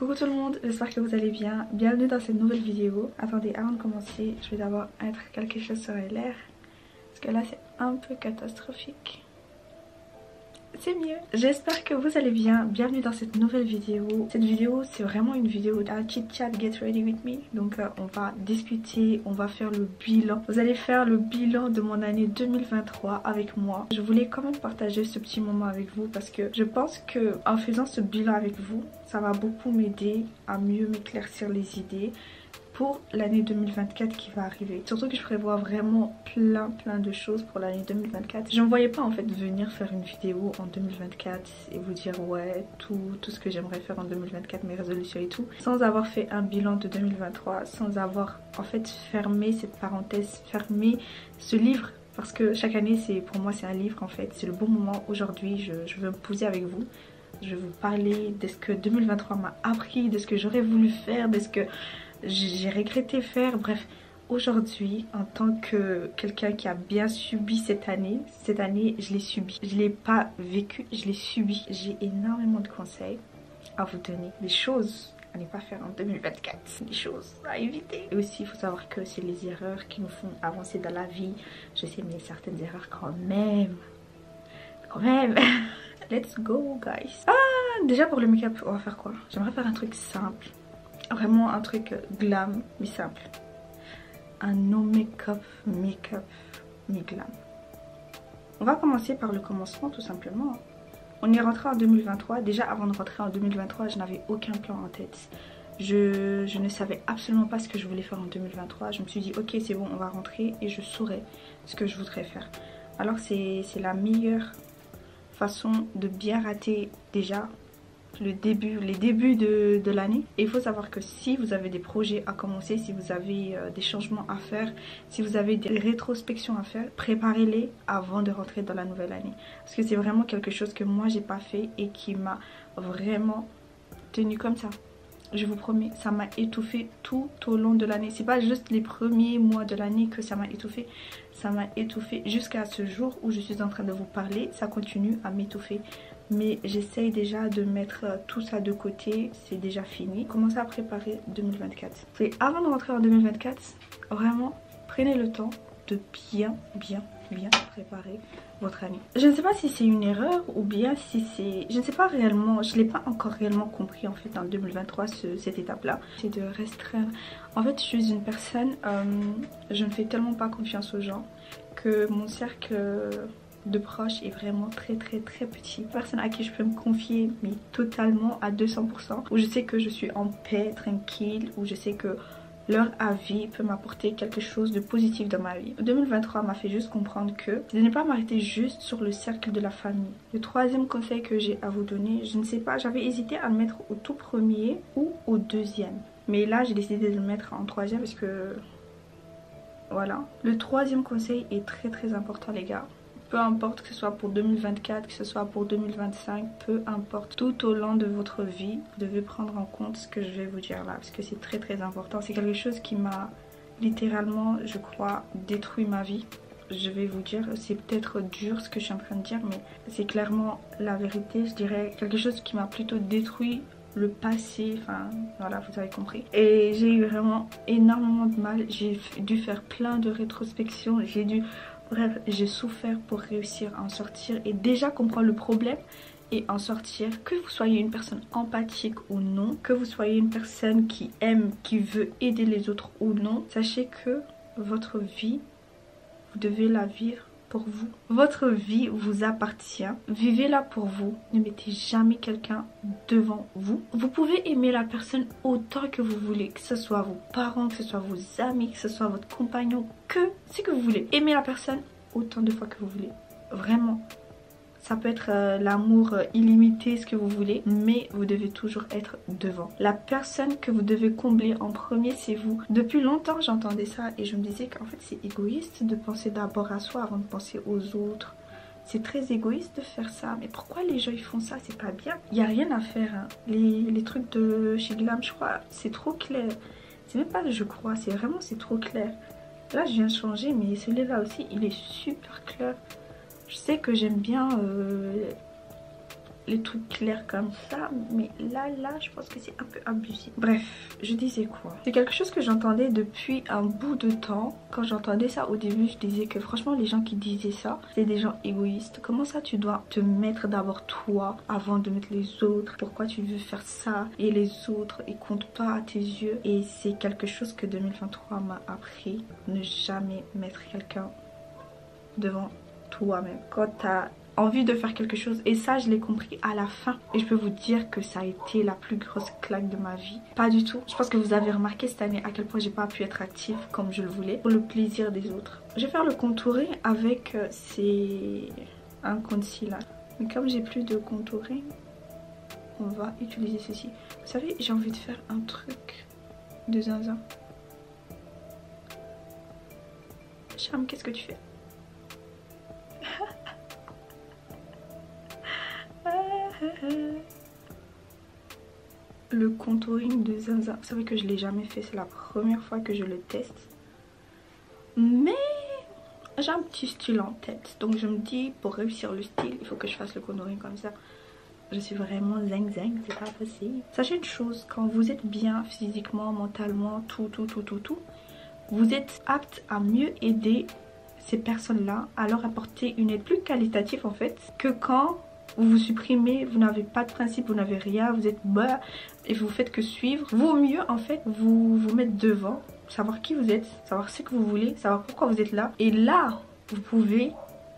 Coucou tout le monde, j'espère que vous allez bien. Bienvenue dans cette nouvelle vidéo. Attendez, avant de commencer, je vais d'abord mettre quelque chose sur les lèvres. Parce que là c'est un peu catastrophique. C'est mieux. J'espère que vous allez bien. Bienvenue dans cette nouvelle vidéo. Cette vidéo c'est vraiment une vidéo d'un chit chat, get ready with me. Donc on va discuter, on va faire le bilan. Vous allez faire le bilan de mon année 2023 avec moi. Je voulais quand même partager ce petit moment avec vous parce que je pense que en faisant ce bilan avec vous, ça va beaucoup m'aider à mieux m'éclaircir les idées pour l'année 2024 qui va arriver. Surtout que je prévois vraiment plein de choses pour l'année 2024. Je ne me voyais pas en fait venir faire une vidéo en 2024 et vous dire ouais tout ce que j'aimerais faire en 2024, mes résolutions et tout, sans avoir fait un bilan de 2023, sans avoir en fait fermé cette parenthèse, fermé ce livre. Parce que chaque année pour moi c'est un livre en fait. C'est le bon moment aujourd'hui, je veux me poser avec vous. Je vais vous parler de ce que 2023 m'a appris, de ce que j'aurais voulu faire, de ce que j'ai regretté faire. Bref, aujourd'hui, en tant que quelqu'un qui a bien subi cette année je l'ai subi. Je l'ai pas vécu, je l'ai subi. J'ai énormément de conseils à vous donner, des choses à ne pas faire en 2024, des choses à éviter. Et aussi, il faut savoir que c'est les erreurs qui nous font avancer dans la vie. Je sais, mais certaines erreurs quand même. Let's go, guys. Ah, déjà pour le make-up, on va faire quoi? J'aimerais faire un truc simple. Vraiment un truc glam, mais simple. Un no make-up, mi glam. On va commencer par le commencement tout simplement. On est rentré en 2023. Déjà avant de rentrer en 2023, je n'avais aucun plan en tête. Je ne savais absolument pas ce que je voulais faire en 2023. Je me suis dit ok c'est bon, on va rentrer et je saurai ce que je voudrais faire. Alors c'est la meilleure façon de bien rater déjà les débuts de l'année. Et il faut savoir que si vous avez des projets à commencer, si vous avez des changements à faire, si vous avez des rétrospections à faire, préparez-les avant de rentrer dans la nouvelle année. Parce que c'est vraiment quelque chose que moi j'ai pas fait et qui m'a vraiment tenu comme ça. Je vous promets, ça m'a étouffé tout au long de l'année. C'est pas juste les premiers mois de l'année que ça m'a étouffé. Ça m'a étouffé jusqu'à ce jour où je suis en train de vous parler. Ça continue à m'étouffer. Mais j'essaye déjà de mettre tout ça de côté. C'est déjà fini. Commencez à préparer 2024. Et avant de rentrer en 2024, vraiment, prenez le temps de bien préparer votre année. Je ne sais pas si c'est une erreur ou bien si c'est... Je ne sais pas réellement, je ne l'ai pas encore réellement compris en fait en 2023 cette étape là. C'est de restreindre. En fait je suis une personne, je ne fais tellement pas confiance aux gens que mon cercle de proches est vraiment très petit. Personne à qui je peux me confier mais totalement à 200%. Où je sais que je suis en paix, tranquille, où je sais que leur avis peut m'apporter quelque chose de positif dans ma vie. 2023 m'a fait juste comprendre que de ne pas m'arrêter juste sur le cercle de la famille. Le troisième conseil que j'ai à vous donner, je ne sais pas, j'avais hésité à le mettre au tout premier ou au deuxième. Mais là j'ai décidé de le mettre en troisième parce que voilà. Le troisième conseil est très important les gars. Peu importe que ce soit pour 2024, que ce soit pour 2025, peu importe. Tout au long de votre vie, vous devez prendre en compte ce que je vais vous dire là. Parce que c'est très important. C'est quelque chose qui m'a littéralement, je crois, détruit ma vie. Je vais vous dire, c'est peut-être dur ce que je suis en train de dire, mais c'est clairement la vérité. Je dirais quelque chose qui m'a plutôt détruit le passé, enfin voilà, vous avez compris. Et j'ai eu vraiment énormément de mal. J'ai dû faire plein de rétrospections. Bref, j'ai souffert pour réussir à en sortir et déjà comprendre le problème et en sortir. Que vous soyez une personne empathique ou non, que vous soyez une personne qui aime, qui veut aider les autres ou non, sachez que votre vie, vous devez la vivre pour vous. Votre vie vous appartient. Vivez-la pour vous. Ne mettez jamais quelqu'un devant vous. Vous pouvez aimer la personne autant que vous voulez. Que ce soit vos parents, que ce soit vos amis, que ce soit votre compagnon, que ce que vous voulez. Aimez la personne autant de fois que vous voulez. Vraiment. Ça peut être l'amour illimité, ce que vous voulez, mais vous devez toujours être devant. La personne que vous devez combler en premier, c'est vous. Depuis longtemps, j'entendais ça et je me disais qu'en fait, c'est égoïste de penser d'abord à soi avant de penser aux autres. C'est très égoïste de faire ça. Mais pourquoi les gens ils font ça? C'est pas bien. Il n'y a rien à faire. Hein. Les trucs de chez Glam, je crois, c'est trop clair. C'est même pas je crois, c'est trop clair. Là, je viens de changer, mais celui-là aussi, il est super clair. Je sais que j'aime bien les trucs clairs comme ça, mais là je pense que c'est un peu abusé. Bref, je disais quoi? C'est quelque chose que j'entendais depuis un bout de temps. Quand j'entendais ça au début, je disais que franchement les gens qui disaient ça, c'est des gens égoïstes. Comment ça tu dois te mettre d'abord toi avant de mettre les autres? Pourquoi tu veux faire ça? Et les autres, ils comptent pas à tes yeux. Et c'est quelque chose que 2023 m'a appris. Ne jamais mettre quelqu'un devant toi-même. Quand t'as envie de faire quelque chose, et ça je l'ai compris à la fin, et je peux vous dire que ça a été la plus grosse claque de ma vie. Pas du tout. Je pense que vous avez remarqué cette année à quel point j'ai pas pu être active comme je le voulais pour le plaisir des autres. Je vais faire le contouring avec un concealer, mais comme j'ai plus de contouring, on va utiliser ceci. Vous savez, j'ai envie de faire un truc de zinzin. Charme, qu'est-ce que tu fais? Le contouring de zinzin, vous savez que je l'ai jamais fait, c'est la première fois que je le teste, mais j'ai un petit style en tête, donc je me dis pour réussir le style il faut que je fasse le contouring comme ça. Je suis vraiment zinc, c'est pas possible. Sachez une chose, quand vous êtes bien physiquement, mentalement, tout, vous êtes apte à mieux aider ces personnes là à leur apporter une aide plus qualitative en fait, que quand vous vous supprimez, vous n'avez pas de principe, vous n'avez rien, vous êtes bas et vous faites que suivre. Vaut mieux en fait vous mettre devant, savoir qui vous êtes, savoir ce que vous voulez, savoir pourquoi vous êtes là. Et là, vous pouvez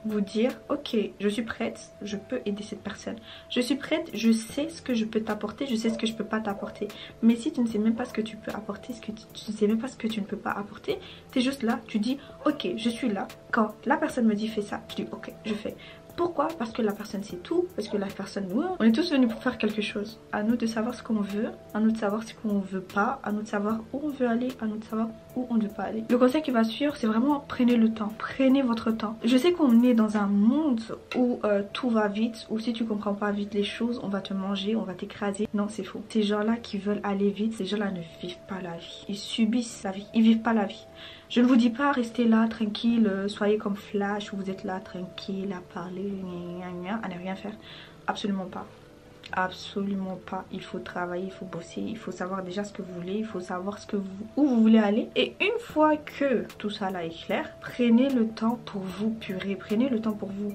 vous dire ok, je suis prête, je peux aider cette personne. Je suis prête, je sais ce que je peux t'apporter, je sais ce que je peux pas t'apporter. Mais si tu ne sais même pas ce que tu peux apporter, tu ne sais même pas ce que tu ne peux pas apporter, tu es juste là, tu dis ok, je suis là. Quand la personne me dit fais ça, je dis ok, je fais. Pourquoi? Parce que la personne sait tout, parce que la personne, on est tous venus pour faire quelque chose. À nous de savoir ce qu'on veut, à nous de savoir ce qu'on veut pas, à nous de savoir où on veut aller, à nous de savoir où on ne veut pas aller. Le conseil qui va suivre, c'est vraiment prenez le temps, prenez votre temps. Je sais qu'on est dans un monde où tout va vite, où si tu comprends pas vite les choses, on va te manger, on va t'écraser. Non, c'est faux. Ces gens-là qui veulent aller vite, ces gens-là ne vivent pas la vie. Ils subissent la vie, ils vivent pas la vie. Je ne vous dis pas restez là tranquille, soyez comme Flash, où vous êtes là tranquille à parler, à ne rien faire. Absolument pas. Absolument pas. Il faut travailler, il faut bosser, il faut savoir déjà ce que vous voulez, il faut savoir où vous voulez aller. Et une fois que tout ça là est clair, prenez le temps pour vous, purée, prenez le temps pour vous.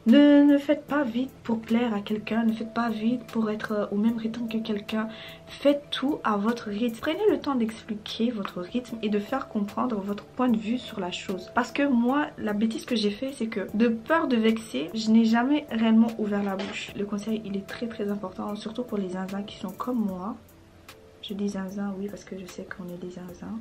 Ne faites pas vite pour plaire à quelqu'un, ne faites pas vite pour être au même rythme que quelqu'un. Faites tout à votre rythme. Prenez le temps d'expliquer votre rythme et de faire comprendre votre point de vue sur la chose. Parce que moi, la bêtise que j'ai fait, c'est que de peur de vexer, je n'ai jamais réellement ouvert la bouche. Le conseil, il est très important, surtout pour les zinzins qui sont comme moi. Je dis zinzin, oui, parce que je sais qu'on est des zinzins.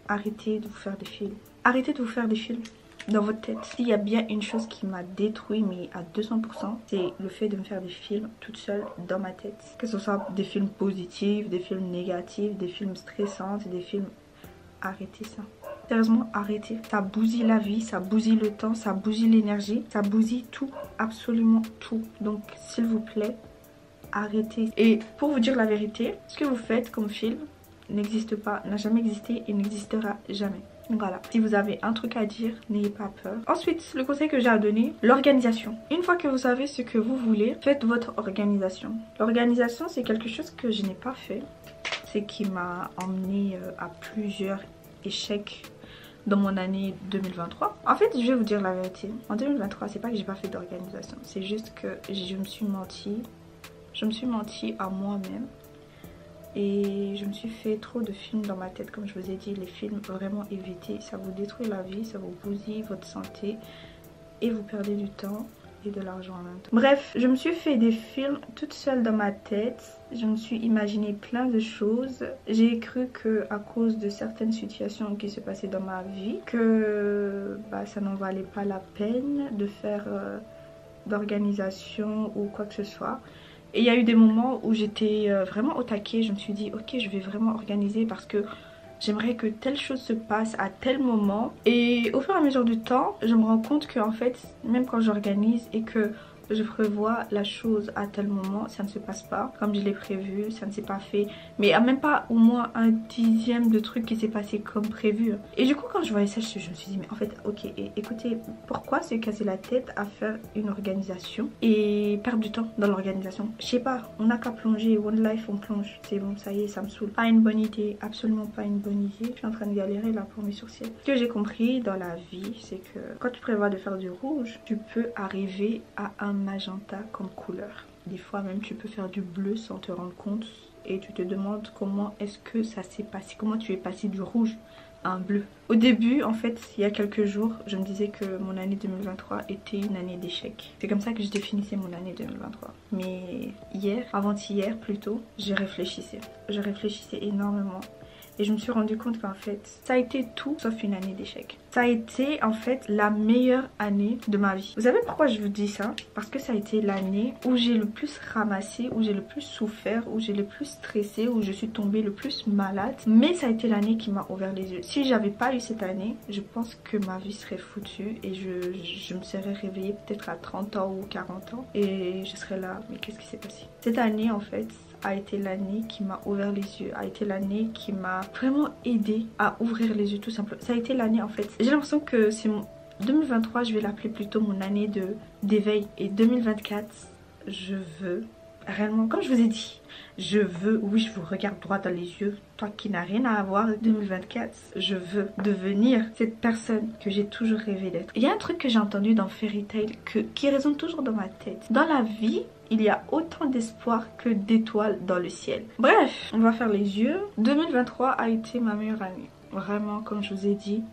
Arrêtez de vous faire des films. Arrêtez de vous faire des films dans votre tête. S'il y a bien une chose qui m'a détruit mais à 200%, c'est le fait de me faire des films toute seule dans ma tête. Que ce soit des films positifs, des films négatifs, des films stressants, des films... Arrêtez ça. Sérieusement, arrêtez. Ça bousille la vie, ça bousille le temps, ça bousille l'énergie, ça bousille tout, absolument tout. Donc s'il vous plaît, arrêtez. Et pour vous dire la vérité, ce que vous faites comme film n'existe pas, n'a jamais existé et n'existera jamais. Donc voilà, si vous avez un truc à dire, n'ayez pas peur. Ensuite, le conseil que j'ai à donner, l'organisation. Une fois que vous savez ce que vous voulez, faites votre organisation. L'organisation, c'est quelque chose que je n'ai pas fait. C'est qui m'a emmené à plusieurs échecs dans mon année 2023. En fait, je vais vous dire la vérité. En 2023, c'est pas que j'ai pas fait d'organisation. C'est juste que je me suis menti. Je me suis menti à moi-même. Et je me suis fait trop de films dans ma tête. Comme je vous ai dit, les films, vraiment évitez. Ça vous détruit la vie, ça vous bousille votre santé. Et vous perdez du temps et de l'argent en même temps. Bref, je me suis fait des films toute seule dans ma tête. Je me suis imaginé plein de choses. J'ai cru que à cause de certaines situations qui se passaient dans ma vie, que ça n'en valait pas la peine de faire d'organisation ou quoi que ce soit. Et il y a eu des moments où j'étais vraiment au taquet. Je me suis dit ok, je vais vraiment organiser parce que j'aimerais que telle chose se passe à tel moment. Et au fur et à mesure du temps, je me rends compte que en fait, même quand j'organise et que je prévois la chose à tel moment, ça ne se passe pas comme je l'ai prévu, ça ne s'est pas fait, mais à même pas au moins un dixième de truc qui s'est passé comme prévu. Et du coup quand je voyais ça, je me suis dit mais en fait ok, écoutez, pourquoi se casser la tête à faire une organisation et perdre du temps dans l'organisation? Je sais pas, on n'a qu'à plonger, One Life on plonge, c'est bon, ça y est, ça me saoule. Pas une bonne idée, absolument pas une bonne idée. Je suis en train de galérer là pour mes sourcils. Ce que j'ai compris dans la vie, c'est que quand tu prévois de faire du rouge, tu peux arriver à un magenta comme couleur. Des fois même tu peux faire du bleu sans te rendre compte et tu te demandes comment est-ce que ça s'est passé, comment tu es passé du rouge à un bleu. Au début en fait, il y a quelques jours, je me disais que mon année 2023 était une année d'échec. C'est comme ça que je définissais mon année 2023. Mais hier, avant-hier plutôt, je réfléchissais énormément. Et je me suis rendu compte qu'en fait, ça a été tout sauf une année d'échec. Ça a été en fait la meilleure année de ma vie. Vous savez pourquoi je vous dis ça? Parce que ça a été l'année où j'ai le plus ramassé, où j'ai le plus souffert, où j'ai le plus stressé, où je suis tombée le plus malade. Mais ça a été l'année qui m'a ouvert les yeux. Si j'avais pas eu cette année, je pense que ma vie serait foutue et je me serais réveillée peut-être à 30 ans ou 40 ans. Et je serais là, mais qu'est-ce qui s'est passé? Cette année en fait a été l'année qui m'a ouvert les yeux, a été l'année qui m'a vraiment aidé à ouvrir les yeux tout simplement. Ça a été l'année en fait, j'ai l'impression que c'est mon 2023, je vais l'appeler plutôt mon année d'éveil. Et 2024, je veux réellement, comme je vous ai dit, je veux, oui je vous regarde droit dans les yeux, toi qui n'as rien à voir, 2024, je veux devenir cette personne que j'ai toujours rêvé d'être. Il y a un truc que j'ai entendu dans Fairy Tail qui résonne toujours dans ma tête. Dans la vie, il y a autant d'espoir que d'étoiles dans le ciel. Bref, on va faire les yeux. 2023 a été ma meilleure année. Vraiment, comme je vous ai dit,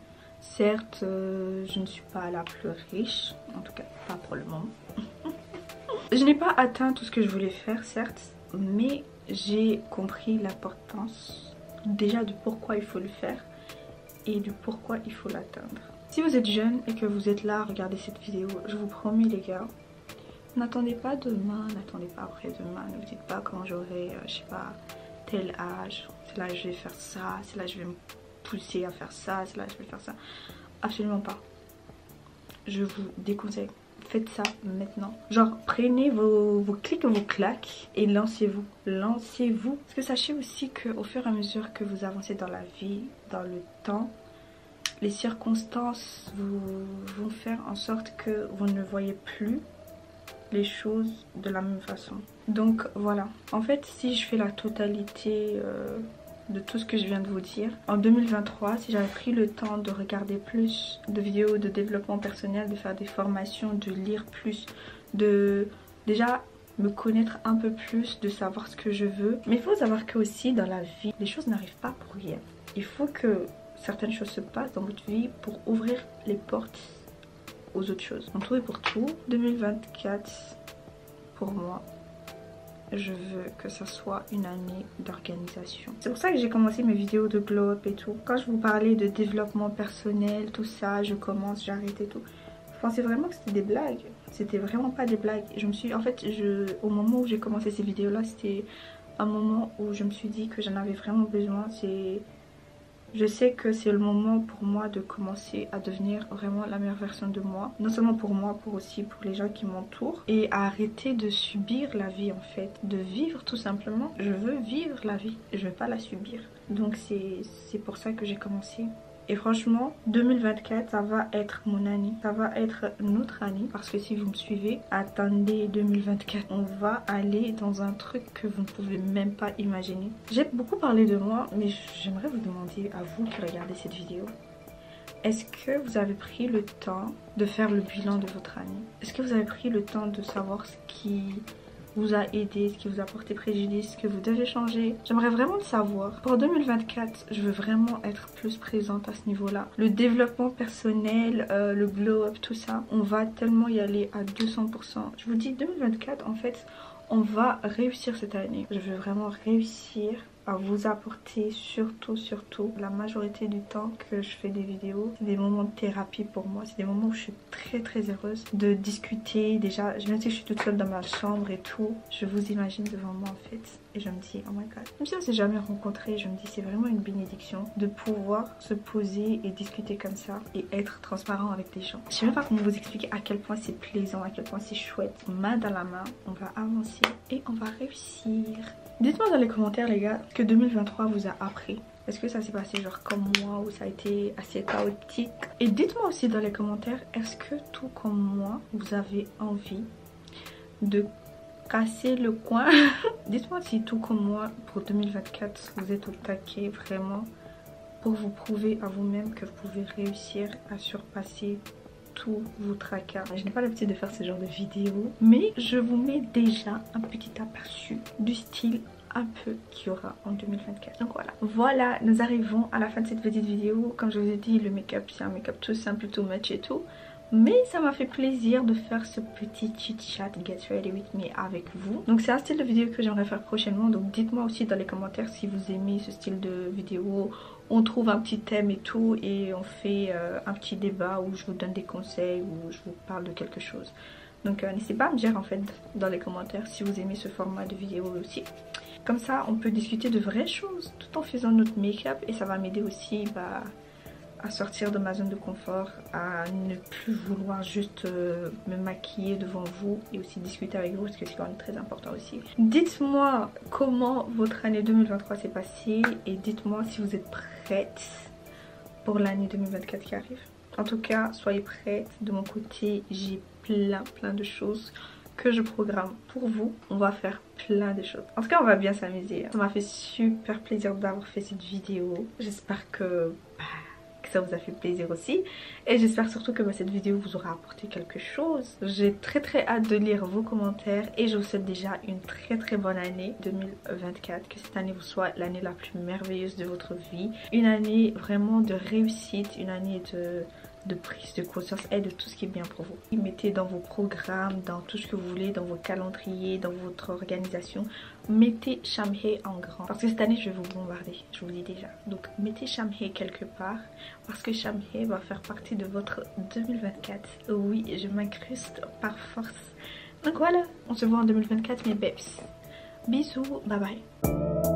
certes, je ne suis pas la plus riche. En tout cas, pas pour le moment. Je n'ai pas atteint tout ce que je voulais faire, certes. Mais j'ai compris l'importance déjà de pourquoi il faut le faire et de pourquoi il faut l'atteindre. Si vous êtes jeune et que vous êtes là à regarder cette vidéo, je vous promets les gars, n'attendez pas demain, n'attendez pas après-demain, ne vous dites pas quand j'aurai, je sais pas, tel âge, c'est là que je vais faire ça, c'est là que je vais me pousser à faire ça, c'est là que je vais faire ça. Absolument pas. Je vous déconseille. Faites ça maintenant. Genre prenez vos clics et vos claques et lancez-vous. Lancez-vous. Parce que sachez aussi qu'au fur et à mesure que vous avancez dans la vie, dans le temps, les circonstances vont faire en sorte que vous ne voyez plus les choses de la même façon. Donc voilà. En fait, si je fais la totalité de tout ce que je viens de vous dire, en 2023, si j'avais pris le temps de regarder plus de vidéos de développement personnel, de faire des formations, de lire plus, de déjà me connaître un peu plus, de savoir ce que je veux. Mais il faut savoir que aussi dans la vie, les choses n'arrivent pas pour rien. Il faut que certaines choses se passent dans votre vie pour ouvrir les portes aux autres choses. En tout et pour tout, 2024, pour moi, je veux que ça soit une année d'organisation. C'est pour ça que j'ai commencé mes vidéos de glow up et tout. Quand je vous parlais de développement personnel, tout ça, je commence, j'arrête et tout. Je pensais vraiment que c'était des blagues. C'était vraiment pas des blagues. Je me suis, en fait, au moment où j'ai commencé ces vidéos là, c'était un moment où je me suis dit que j'en avais vraiment besoin. Je sais que c'est le moment pour moi de commencer à devenir vraiment la meilleure version de moi. Non seulement pour moi, pour aussi pour les gens qui m'entourent. Et à arrêter de subir la vie en fait. De vivre tout simplement. Je veux vivre la vie. Je veux pas la subir. Donc c'est pour ça que j'ai commencé. Et franchement, 2024, ça va être mon année. Ça va être notre année. Parce que si vous me suivez, attendez 2024. On va aller dans un truc que vous ne pouvez même pas imaginer. J'ai beaucoup parlé de moi, mais j'aimerais vous demander, à vous qui regardez cette vidéo, est-ce que vous avez pris le temps de faire le bilan de votre année? Est-ce que vous avez pris le temps de savoir ce qui vous a aidé, ce qui vous a porté préjudice, ce que vous devez changer? J'aimerais vraiment le savoir. Pour 2024, je veux vraiment être plus présente à ce niveau-là. Le développement personnel, le glow-up, tout ça, on va tellement y aller à 200%. Je vous dis, 2024, en fait, on va réussir cette année. Je veux vraiment réussir à vous apporter, surtout la majorité du temps que je fais des vidéos. C'est des moments de thérapie pour moi, c'est des moments où je suis très heureuse de discuter. Déjà, je me dis que je suis toute seule dans ma chambre et tout, je vous imagine devant moi en fait. Et je me dis, oh my god, même si on s'est jamais rencontrés, je me dis c'est vraiment une bénédiction de pouvoir se poser et discuter comme ça et être transparent avec des gens. Je sais même pas comment vous expliquer à quel point c'est plaisant, à quel point c'est chouette. Main dans la main, on va avancer et on va réussir. Dites-moi dans les commentaires les gars, que 2023 vous a appris. Est-ce que ça s'est passé genre comme moi ou ça a été assez chaotique? Et dites-moi aussi dans les commentaires, est-ce que tout comme moi, vous avez envie de casser le coin? Dites-moi si tout comme moi pour 2024 vous êtes au taquet vraiment pour vous prouver à vous-même que vous pouvez réussir à surpasser tous vos tracas. Je n'ai pas l'habitude de faire ce genre de vidéo, mais je vous mets déjà un petit aperçu du style un peu qu'il y aura en 2024. Donc voilà, nous arrivons à la fin de cette petite vidéo. Comme je vous ai dit, le make-up c'est un make-up tout simple, tout match et tout. Mais ça m'a fait plaisir de faire ce petit chit chat get ready with me avec vous. Donc c'est un style de vidéo que j'aimerais faire prochainement. Donc dites-moi aussi dans les commentaires si vous aimez ce style de vidéo. On trouve un petit thème et tout et on fait un petit débat où je vous donne des conseils, où je vous parle de quelque chose. Donc n'hésitez pas à me dire en fait dans les commentaires si vous aimez ce format de vidéo aussi. Comme ça on peut discuter de vraies choses tout en faisant notre make-up et ça va m'aider aussi à sortir de ma zone de confort, à ne plus vouloir juste me maquiller devant vous et aussi discuter avec vous parce que c'est quand même très important aussi. Dites-moi comment votre année 2023 s'est passée et dites-moi si vous êtes prête pour l'année 2024 qui arrive. En tout cas, soyez prêtes. De mon côté, j'ai plein de choses que je programme pour vous. On va faire plein de choses. En tout cas, on va bien s'amuser. Ça m'a fait super plaisir d'avoir fait cette vidéo. J'espère que ça vous a fait plaisir aussi et j'espère surtout que cette vidéo vous aura apporté quelque chose. J'ai très hâte de lire vos commentaires et je vous souhaite déjà une très bonne année 2024, que cette année vous soit l'année la plus merveilleuse de votre vie, une année vraiment de réussite, une année de prise de conscience et de tout ce qui est bien pour vous. Mettez dans vos programmes, dans tout ce que vous voulez, dans vos calendriers, dans votre organisation, mettez Shamhay en grand. Parce que cette année, je vais vous bombarder, je vous le dis déjà. Donc mettez Shamhay quelque part parce que Shamhay va faire partie de votre 2024. Oui, je m'incruste par force. Donc voilà, on se voit en 2024 mes babes. Bisous, bye bye.